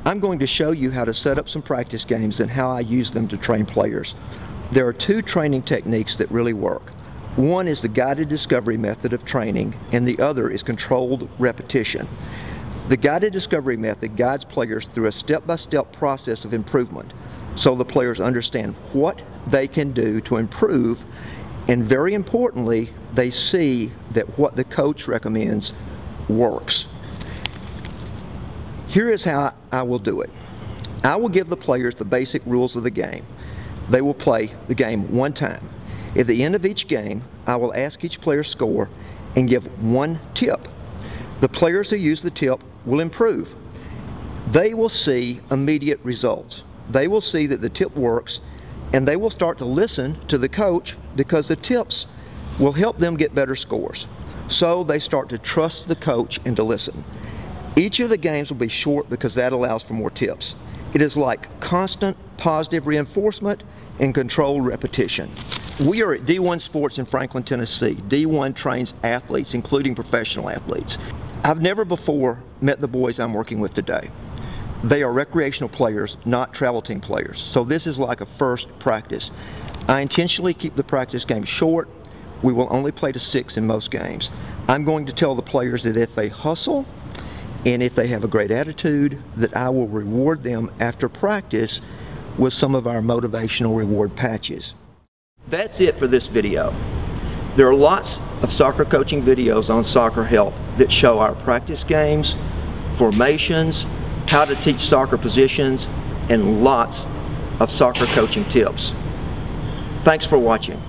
I'm going to show you how to set up some practice games and how I use them to train players. There are two training techniques that really work. One is the guided discovery method of training, and the other is controlled repetition. The guided discovery method guides players through a step-by-step process of improvement, so the players understand what they can do to improve, and very importantly, they see that what the coach recommends works. Here is how I will do it. I will give the players the basic rules of the game. They will play the game one time. At the end of each game, I will ask each player's score and give one tip. The players who use the tip will improve. They will see immediate results. They will see that the tip works, and they will start to listen to the coach because the tips will help them get better scores. So they start to trust the coach and to listen. Each of the games will be short because that allows for more tips. It is like constant positive reinforcement and controlled repetition. We are at D1 Sports in Franklin, Tennessee. D1 trains athletes, including professional athletes. I've never before met the boys I'm working with today. They are recreational players, not travel team players. So this is like a first practice. I intentionally keep the practice game short. We will only play to 6 in most games. I'm going to tell the players that if they hustle and if they have a great attitude, that I will reward them after practice with some of our motivational reward patches. That's it for this video. There are lots of soccer coaching videos on Soccer Help that show our practice games, formations, how to teach soccer positions, and lots of soccer coaching tips. Thanks for watching.